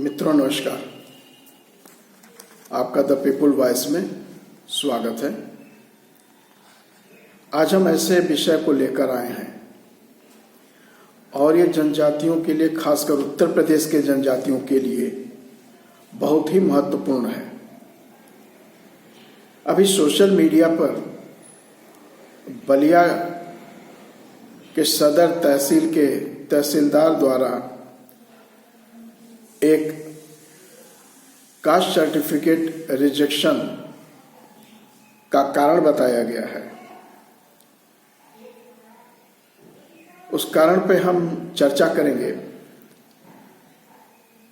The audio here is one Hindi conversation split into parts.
मित्रों नमस्कार, आपका द पीपुल वॉइस में स्वागत है। आज हम ऐसे विषय को लेकर आए हैं और ये जनजातियों के लिए, खासकर उत्तर प्रदेश के जनजातियों के लिए बहुत ही महत्वपूर्ण है। अभी सोशल मीडिया पर बलिया के सदर तहसील के तहसीलदार द्वारा एक कास्ट सर्टिफिकेट रिजेक्शन का कारण बताया गया है। उस कारण पे हम चर्चा करेंगे,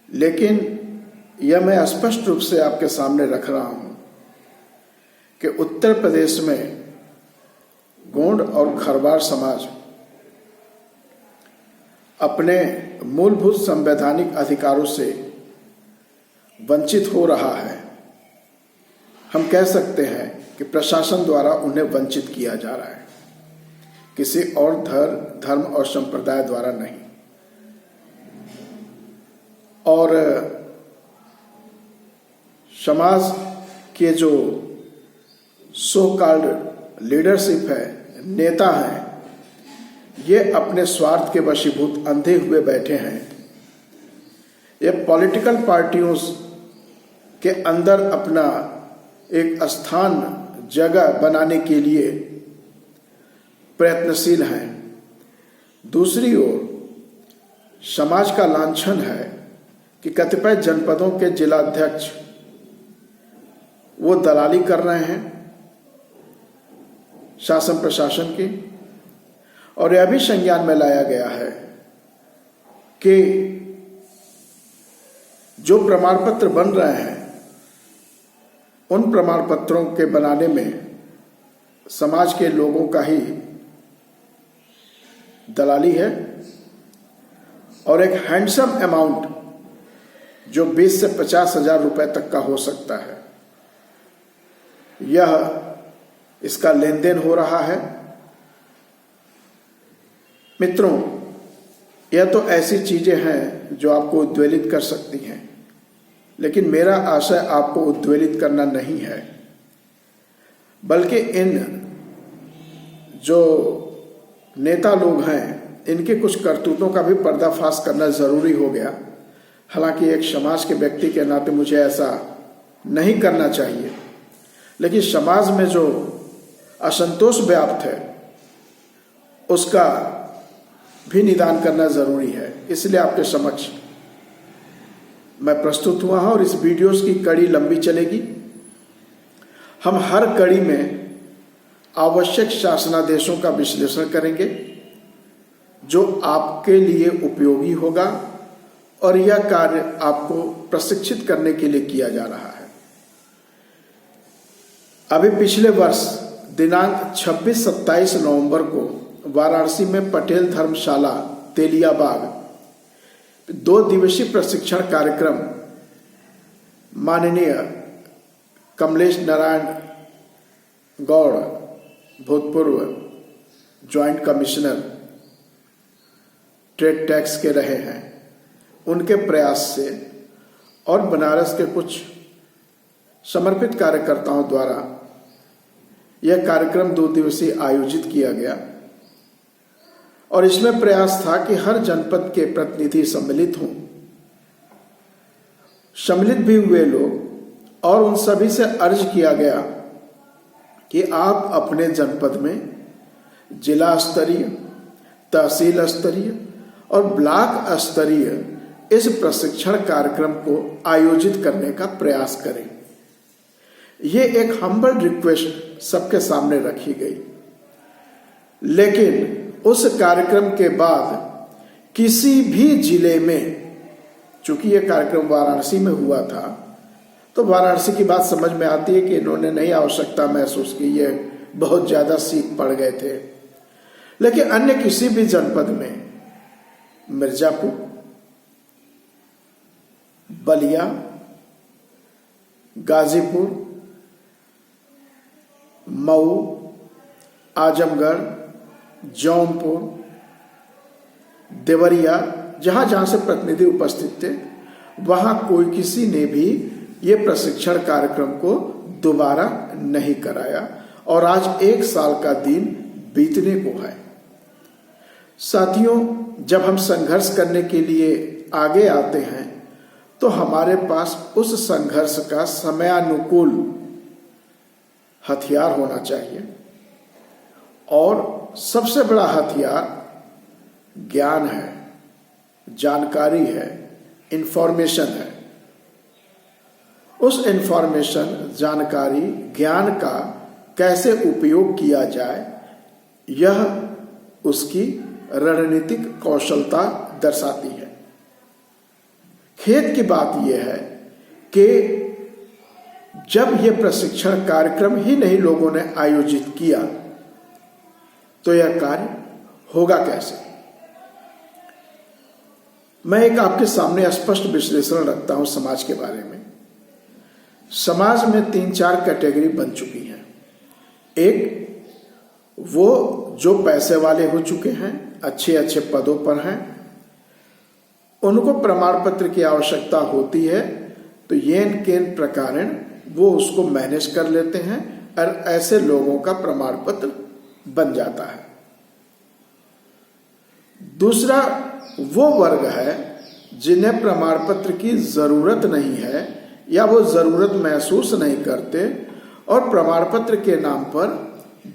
लेकिन यह मैं स्पष्ट रूप से आपके सामने रख रहा हूं कि उत्तर प्रदेश में गोंड और खरवार समाज अपने मूलभूत संवैधानिक अधिकारों से वंचित हो रहा है। हम कह सकते हैं कि प्रशासन द्वारा उन्हें वंचित किया जा रहा है, किसी और धर्म और संप्रदाय द्वारा नहीं। और समाज के जो सो कॉल्ड लीडरशिप है, नेता हैं, ये अपने स्वार्थ के वशीभूत अंधे हुए बैठे हैं। ये पॉलिटिकल पार्टियों के अंदर अपना एक स्थान, जगह बनाने के लिए प्रयत्नशील हैं। दूसरी ओर समाज का लांछन है कि कतिपय जनपदों के जिलाध्यक्ष वो दलाली कर रहे हैं शासन प्रशासन की, और यह भी संज्ञान में लाया गया है कि जो प्रमाण पत्र बन रहे हैं उन प्रमाण पत्रों के बनाने में समाज के लोगों का ही दलाली है, और एक हैंडसम अमाउंट जो 20 से 50 हजार रुपए तक का हो सकता है, यह इसका लेन देन हो रहा है। मित्रों, यह तो ऐसी चीजें हैं जो आपको उद्वेलित कर सकती हैं, लेकिन मेरा आशय आपको उद्वेलित करना नहीं है, बल्कि इन जो नेता लोग हैं इनके कुछ करतूतों का भी पर्दाफाश करना जरूरी हो गया। हालांकि एक समाज के व्यक्ति के नाते मुझे ऐसा नहीं करना चाहिए, लेकिन समाज में जो असंतोष व्याप्त है उसका भी निदान करना जरूरी है। इसलिए आपके समक्ष मैं प्रस्तुत हुआ हूं और इस वीडियोस की कड़ी लंबी चलेगी। हम हर कड़ी में आवश्यक शासनादेशों का विश्लेषण करेंगे जो आपके लिए उपयोगी होगा, और यह कार्य आपको प्रशिक्षित करने के लिए किया जा रहा है। अभी पिछले वर्ष दिनांक 26-27 नवंबर को वाराणसी में पटेल धर्मशाला तेलियाबाग 2 दिवसीय प्रशिक्षण कार्यक्रम माननीय कमलेश नारायण गौड़, भूतपूर्व ज्वाइंट कमिश्नर ट्रेड टैक्स के रहे हैं, उनके प्रयास से और बनारस के कुछ समर्पित कार्यकर्ताओं द्वारा यह कार्यक्रम 2 दिवसीय आयोजित किया गया। और इसमें प्रयास था कि हर जनपद के प्रतिनिधि सम्मिलित हों। सम्मिलित भी हुए लोग, और उन सभी से अर्ज किया गया कि आप अपने जनपद में जिला स्तरीय, तहसील स्तरीय और ब्लॉक स्तरीय इस प्रशिक्षण कार्यक्रम को आयोजित करने का प्रयास करें। ये एक हम्बल रिक्वेस्ट सबके सामने रखी गई, लेकिन उस कार्यक्रम के बाद किसी भी जिले में, चूंकि यह कार्यक्रम वाराणसी में हुआ था, तो वाराणसी की बात समझ में आती है कि इन्होंने नहीं आवश्यकता महसूस की, ये बहुत ज्यादा सीट पड़ गए थे। लेकिन अन्य किसी भी जनपद में, मिर्जापुर, बलिया, गाजीपुर, मऊ, आजमगढ़, जौनपुर, देवरिया, जहां जहां से प्रतिनिधि उपस्थित थे, वहां कोई किसी ने भी ये प्रशिक्षण कार्यक्रम को दोबारा नहीं कराया और आज 1 साल का दिन बीतने को है। साथियों, जब हम संघर्ष करने के लिए आगे आते हैं तो हमारे पास उस संघर्ष का समयानुकूल हथियार होना चाहिए और सबसे बड़ा हथियार ज्ञान है, जानकारी है, इंफॉर्मेशन है। उस इंफॉर्मेशन, जानकारी, ज्ञान का कैसे उपयोग किया जाए, यह उसकी रणनीतिक कौशलता दर्शाती है। खेद की बात यह है कि जब यह प्रशिक्षण कार्यक्रम ही नहीं लोगों ने आयोजित किया तो यह कार्य होगा कैसे। मैं एक आपके सामने स्पष्ट विश्लेषण रखता हूं समाज के बारे में। समाज में 3-4 कैटेगरी बन चुकी हैं। एक, वो जो पैसे वाले हो चुके हैं, अच्छे अच्छे पदों पर हैं, उनको प्रमाण पत्र की आवश्यकता होती है तो येन केन प्रकारेण वो उसको मैनेज कर लेते हैं और ऐसे लोगों का प्रमाण पत्र बन जाता है। दूसरा वो वर्ग है जिन्हें प्रमाण पत्र की जरूरत नहीं है या वो जरूरत महसूस नहीं करते और प्रमाण पत्र के नाम पर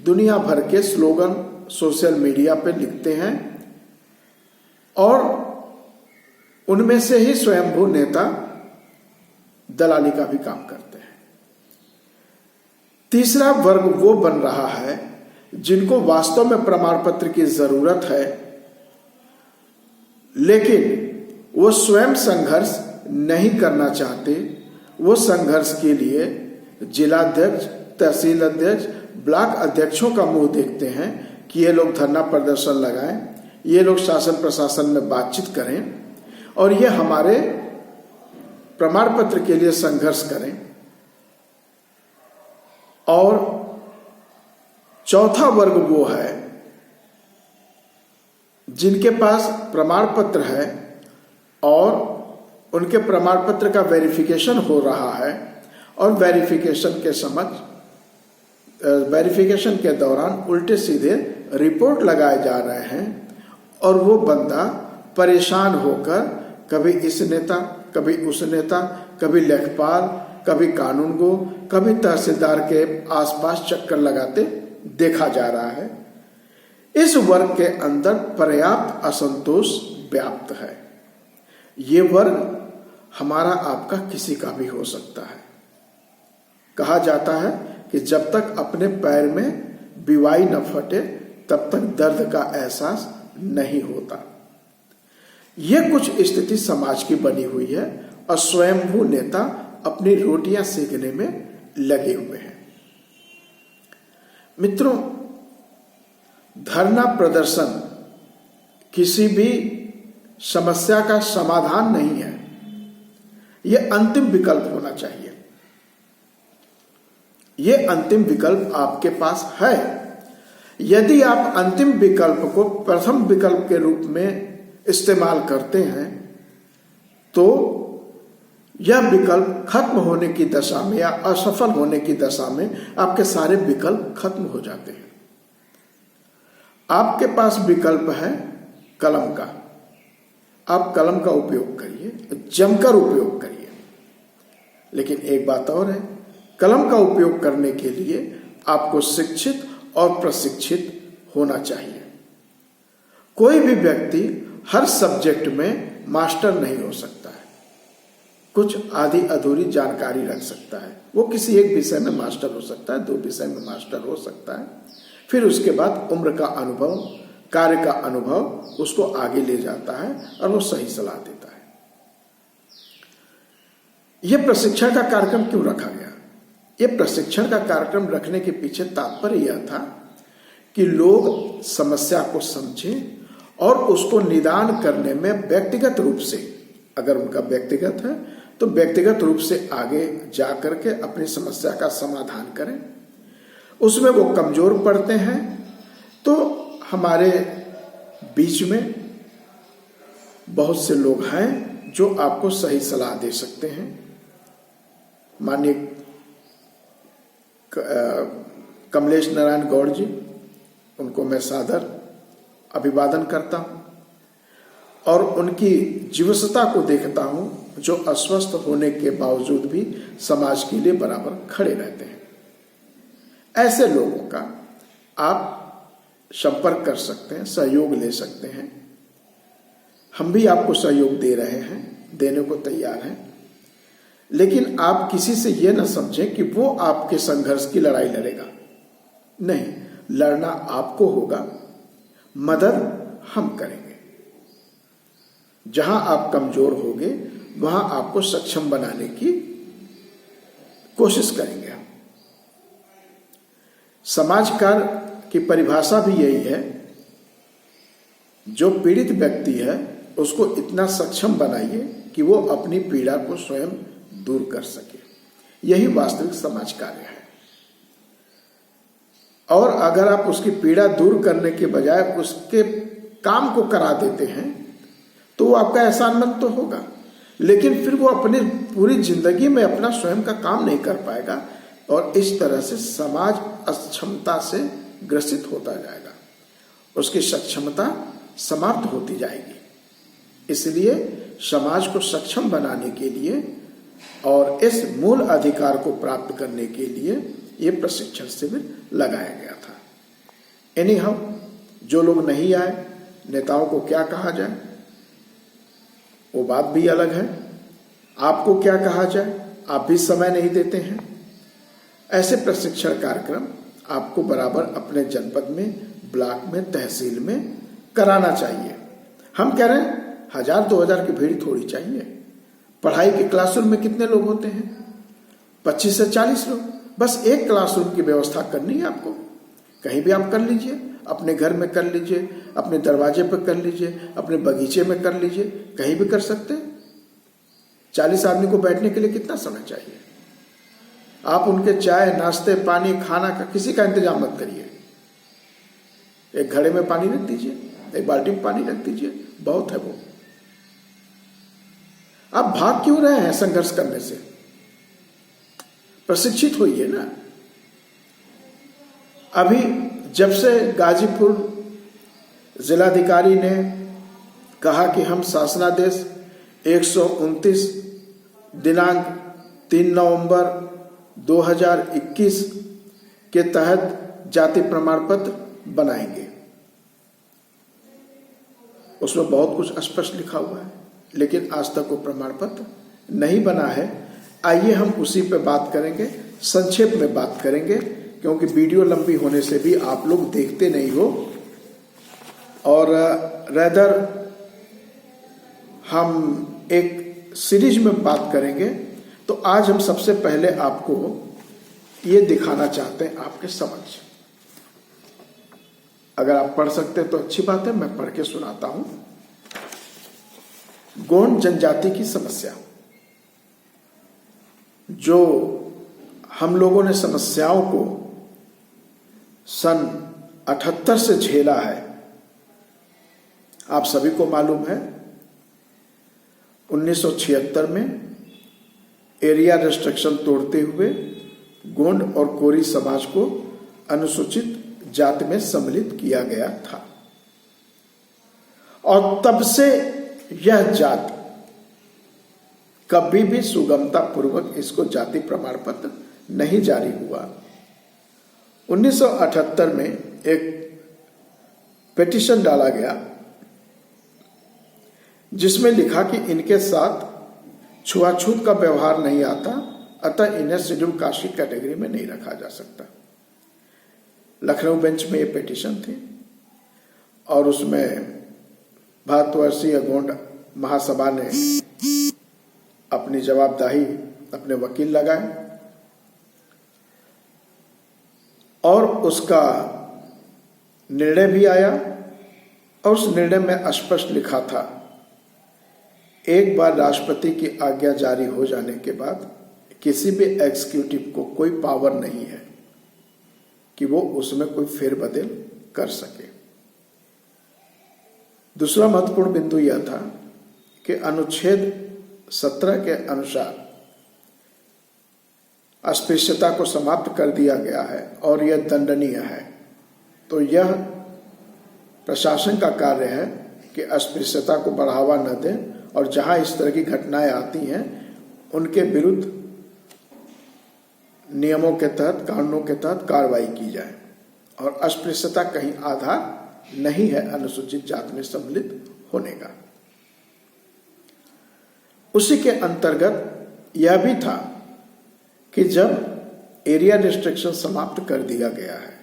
दुनिया भर के स्लोगन सोशल मीडिया पे लिखते हैं और उनमें से ही स्वयंभू नेता दलाली का भी काम करते हैं। तीसरा वर्ग वो बन रहा है जिनको वास्तव में प्रमाण पत्र की जरूरत है लेकिन वो स्वयं संघर्ष नहीं करना चाहते। वो संघर्ष के लिए जिलाध्यक्ष, तहसील अध्यक्ष, ब्लॉक अध्यक्षों का मुंह देखते हैं कि ये लोग धरना प्रदर्शन लगाएं, ये लोग शासन प्रशासन में बातचीत करें और ये हमारे प्रमाण पत्र के लिए संघर्ष करें। और चौथा वर्ग वो है जिनके पास प्रमाण पत्र है और उनके प्रमाण पत्र का वेरिफिकेशन हो रहा है और वेरिफिकेशन के दौरान उल्टे सीधे रिपोर्ट लगाए जा रहे हैं और वो बंदा परेशान होकर कभी इस नेता, कभी उस नेता, कभी लेखपाल, कभी कानूनगो, कभी तहसीलदार के आसपास चक्कर लगाते देखा जा रहा है। इस वर्ग के अंदर पर्याप्त असंतोष व्याप्त है। ये वर्ग हमारा आपका किसी का भी हो सकता है। कहा जाता है कि जब तक अपने पैर में बिवाई न फटे तब तक दर्द का एहसास नहीं होता। यह कुछ स्थिति समाज की बनी हुई है और स्वयंभू नेता अपनी रोटियां सेकने में लगे हुए हैं। मित्रों, धरना प्रदर्शन किसी भी समस्या का समाधान नहीं है, यह अंतिम विकल्प होना चाहिए। यह अंतिम विकल्प आपके पास है। यदि आप अंतिम विकल्प को प्रथम विकल्प के रूप में इस्तेमाल करते हैं तो यह विकल्प खत्म होने की दशा में या असफल होने की दशा में आपके सारे विकल्प खत्म हो जाते हैं। आपके पास विकल्प है कलम का। आप कलम का उपयोग करिए, जमकर उपयोग करिए। लेकिन एक बात और है, कलम का उपयोग करने के लिए आपको शिक्षित और प्रशिक्षित होना चाहिए। कोई भी व्यक्ति हर सब्जेक्ट में मास्टर नहीं हो सकता है। कुछ आधी अधूरी जानकारी रख सकता है। वो किसी एक विषय में मास्टर हो सकता है, 2 विषय में मास्टर हो सकता है। फिर उसके बाद उम्र का अनुभव, कार्य का अनुभव उसको आगे ले जाता है और वो सही सलाह देता है। यह प्रशिक्षण का कार्यक्रम क्यों रखा गया? यह प्रशिक्षण का कार्यक्रम रखने के पीछे तात्पर्य यह था कि लोग समस्या को समझें और उसको निदान करने में व्यक्तिगत रूप से, अगर उनका व्यक्तिगत है तो व्यक्तिगत रूप से आगे जा करके अपनी समस्या का समाधान करें। उसमें वो कमजोर पड़ते हैं तो हमारे बीच में बहुत से लोग हैं जो आपको सही सलाह दे सकते हैं। माननीय कमलेश नारायण गौड़ जी, उनको मैं सादर अभिवादन करता हूं और उनकी जीवसता को देखता हूं, जो अस्वस्थ होने के बावजूद भी समाज के लिए बराबर खड़े रहते हैं। ऐसे लोगों का आप संपर्क कर सकते हैं, सहयोग ले सकते हैं। हम भी आपको सहयोग दे रहे हैं, देने को तैयार हैं, लेकिन आप किसी से यह ना समझें कि वो आपके संघर्ष की लड़ाई लड़ेगा। नहीं, लड़ना आपको होगा, मदद हम करेंगे। जहां आप कमजोर होंगे वहां आपको सक्षम बनाने की कोशिश करेंगे हम। समाज कार्य की परिभाषा भी यही है, जो पीड़ित व्यक्ति है उसको इतना सक्षम बनाइए कि वो अपनी पीड़ा को स्वयं दूर कर सके। यही वास्तविक समाज कार्य है। और अगर आप उसकी पीड़ा दूर करने के बजाय उसके काम को करा देते हैं तो वो आपका एहसानमंद तो होगा, लेकिन फिर वो अपनी पूरी जिंदगी में अपना स्वयं का काम नहीं कर पाएगा और इस तरह से समाज अक्षमता से ग्रसित होता जाएगा, उसकी सक्षमता समाप्त होती जाएगी। इसलिए समाज को सक्षम बनाने के लिए और इस मूल अधिकार को प्राप्त करने के लिए ये प्रशिक्षण शिविर लगाया गया था। एनीहाउ, जो लोग नहीं आए, नेताओं को क्या कहा जाए वो बात भी अलग है। आपको क्या कहा जाए, आप भी समय नहीं देते हैं। ऐसे प्रशिक्षण कार्यक्रम आपको बराबर अपने जनपद में, ब्लॉक में, तहसील में कराना चाहिए। हम कह रहे हैं 1000-2000 की भीड़ थोड़ी चाहिए। पढ़ाई के क्लासरूम में कितने लोग होते हैं? 25 से 40 लोग। बस एक क्लासरूम की व्यवस्था करनी है आपको। कहीं भी आप कर लीजिए, अपने घर में कर लीजिए, अपने दरवाजे पर कर लीजिए, अपने बगीचे में कर लीजिए, कहीं भी कर सकते हैं। 40 आदमी को बैठने के लिए कितना समय चाहिए? आप उनके चाय, नाश्ते, पानी, खाना का किसी का इंतजाम मत करिए। एक घड़े में पानी रख दीजिए, एक बाल्टी में पानी रख दीजिए, बहुत है वो। आप भाग क्यों रहे हैं संघर्ष करने से? प्रशिक्षित होइए ना। अभी जब से गाजीपुर जिलाधिकारी ने कहा कि हम शासनादेश 129 दिनांक 3 नवंबर 2021 के तहत जाति प्रमाण पत्र बनाएंगे, उसमें बहुत कुछ स्पष्ट लिखा हुआ है, लेकिन आज तक वो प्रमाण पत्र नहीं बना है। आइए हम उसी पे बात करेंगे, संक्षेप में बात करेंगे, क्योंकि वीडियो लंबी होने से भी आप लोग देखते नहीं हो और रेदर हम एक सीरीज में बात करेंगे। तो आज हम सबसे पहले आपको ये दिखाना चाहते हैं आपके समक्ष। अगर आप पढ़ सकते हैं तो अच्छी बात है, मैं पढ़ के सुनाता हूं। गोंड जनजाति की समस्या, जो हम लोगों ने समस्याओं को सन 78 से झेला है, आप सभी को मालूम है। 1976 में एरिया रिस्ट्रिक्शन तोड़ते हुए गोंड और कोरी समाज को अनुसूचित जाति में सम्मिलित किया गया था और तब से यह जाति कभी भी सुगमता पूर्वक इसको जाति प्रमाण पत्र नहीं जारी हुआ। 1978 में एक पिटीशन डाला गया जिसमें लिखा कि इनके साथ छुआछूत का व्यवहार नहीं आता, अतः इन्हें शेड्यूल कास्ट की कैटेगरी में नहीं रखा जा सकता। लखनऊ बेंच में ये पिटीशन थी और उसमें भारतवर्षीय गोंड महासभा ने अपनी जवाबदेही अपने वकील लगाए और उसका निर्णय भी आया और उस निर्णय में स्पष्ट लिखा था, एक बार राष्ट्रपति की आज्ञा जारी हो जाने के बाद किसी भी एग्जीक्यूटिव को कोई पावर नहीं है कि वो उसमें कोई फेरबदल कर सके। दूसरा महत्वपूर्ण बिंदु यह था कि अनुच्छेद 17 के अनुसार अस्पृश्यता को समाप्त कर दिया गया है और यह दंडनीय है, तो यह प्रशासन का कार्य है कि अस्पृश्यता को बढ़ावा न दें और जहां इस तरह की घटनाएं आती हैं उनके विरुद्ध नियमों के तहत, कानूनों के तहत कार्रवाई की जाए। और अस्पृश्यता कहीं आधार नहीं है अनुसूचित जाति में सम्मिलित होने का। उसी के अंतर्गत यह भी था कि जब एरिया रिस्ट्रिक्शन समाप्त कर दिया गया है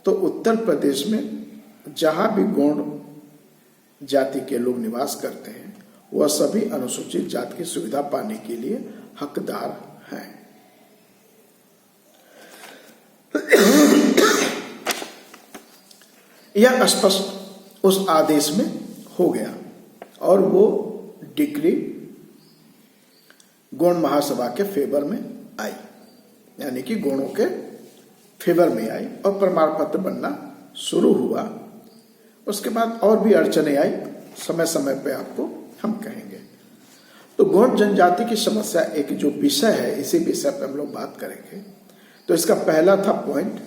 तो उत्तर प्रदेश में जहां भी गौड़ जाति के लोग निवास करते हैं वह सभी अनुसूचित जाति की सुविधा पाने के लिए हकदार हैं। यह स्पष्ट उस आदेश में हो गया और वो डिक्री गौड़ महासभा के फेवर में आई, यानी कि गौड़ों के फेवर में आई और प्रमाण पत्र बनना शुरू हुआ। उसके बाद और भी अड़चने आई, समय समय पे आपको हम कहेंगे। तो गौड़ जनजाति की समस्या एक जो विषय है, इसी विषय पे हम लोग बात करेंगे। तो इसका पहला था पॉइंट,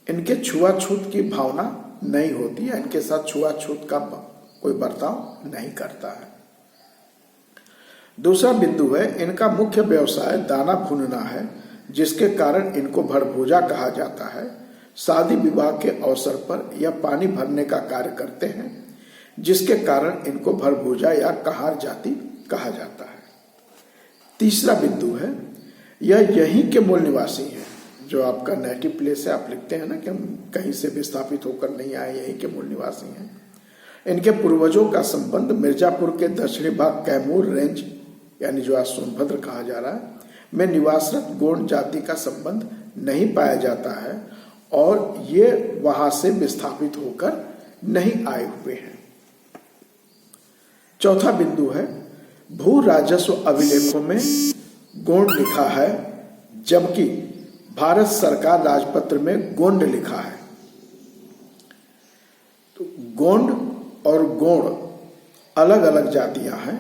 इनके छुआछूत की भावना नहीं होती है, इनके साथ छुआछूत का कोई बर्ताव नहीं करता है। दूसरा बिंदु है, इनका मुख्य व्यवसाय दाना भूनना है, जिसके कारण इनको भड़भूजा कहा जाता है। शादी विवाह के अवसर पर यह पानी भरने का कार्य करते हैं, जिसके कारण इनको भड़भूजा या कहार जाति कहा जाता है। तीसरा बिंदु है, यह यहीं के मूल निवासी हैं, जो आपका नेटिव प्लेस है, आप लिखते हैं ना कि हम कहीं से विस्थापित होकर नहीं आए, यहीं के मूल निवासी हैं। इनके पूर्वजों का संबंध मिर्जापुर के दक्षिणी भाग कैमूर रेंज, यानी जो आज सोनभद्र कहा जा रहा है, में निवासरत गौड़ जाति का संबंध नहीं पाया जाता है और ये वहां से विस्थापित होकर नहीं आए हुए हैं। चौथा बिंदु है, भू राजस्व अभिलेखों में गोंड लिखा है, जबकि भारत सरकार राजपत्र में गोंड लिखा है। तो गोंड और गौड़ अलग अलग जातियां हैं।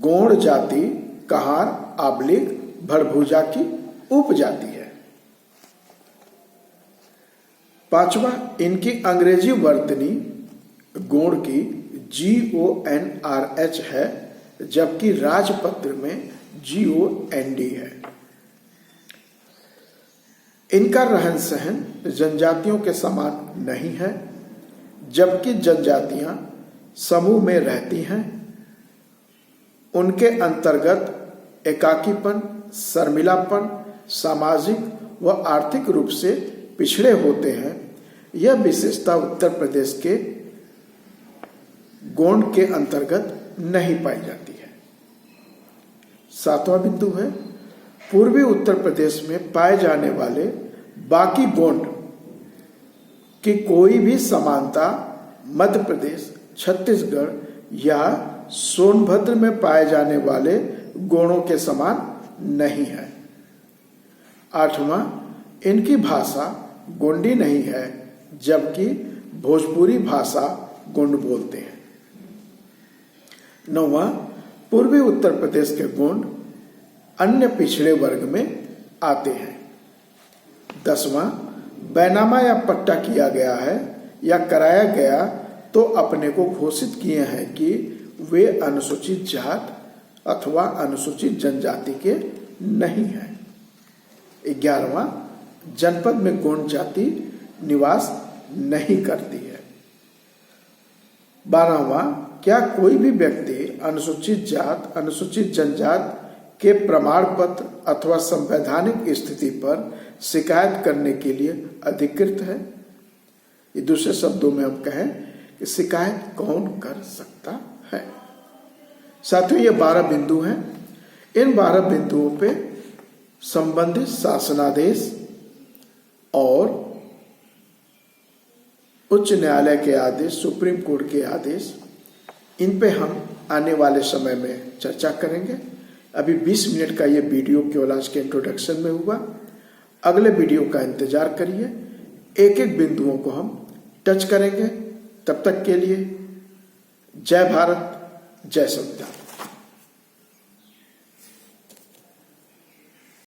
गौड़ जाति कहार, आबलिग, भड़भूजा की उपजाति है। पांचवा, इनकी अंग्रेजी वर्तनी गौड़ की GONRH है, जबकि राजपत्र में GOND है। इनका रहन सहन जनजातियों के समान नहीं है, जबकि जनजातियां समूह में रहती हैं। उनके अंतर्गत एकाकीपन, शर्मिलापन, सामाजिक व आर्थिक रूप से पिछड़े होते हैं। यह विशेषता उत्तर प्रदेश के गौड़ के अंतर्गत नहीं पाई जाती है। सातवां बिंदु है, पूर्वी उत्तर प्रदेश में पाए जाने वाले बाकी गौड़ की कोई भी समानता मध्य प्रदेश, छत्तीसगढ़ या सोनभद्र में पाए जाने वाले गौड़ों के समान नहीं है। आठवां, इनकी भाषा गोंडी नहीं है, जबकि भोजपुरी भाषा गोंड बोलते हैं। नौवां, पूर्वी उत्तर प्रदेश के गोंड अन्य पिछड़े वर्ग में आते हैं। 10वां, बैनामा या पट्टा किया गया है या कराया गया तो अपने को घोषित किए हैं कि वे अनुसूचित जात अथवा अनुसूचित जनजाति के नहीं हैं। 11वां, जनपद में गौड़ जाति निवास नहीं करती है। 12वां, क्या कोई भी व्यक्ति अनुसूचित जात, अनुसूचित जनजात के प्रमाण पत्र अथवा संवैधानिक स्थिति पर शिकायत करने के लिए अधिकृत है? ये दूसरे शब्दों में हम कहें कि शिकायत कौन कर सकता है। साथियों, ये 12 बिंदु हैं। इन 12 बिंदुओं पे संबंधित शासनादेश और उच्च न्यायालय के आदेश, सुप्रीम कोर्ट के आदेश, इन पे हम आने वाले समय में चर्चा करेंगे। अभी 20 मिनट का ये वीडियो केवल आज के इंट्रोडक्शन में हुआ। अगले वीडियो का इंतजार करिए, एक एक बिंदुओं को हम टच करेंगे। तब तक के लिए जय भारत, जय संविधान।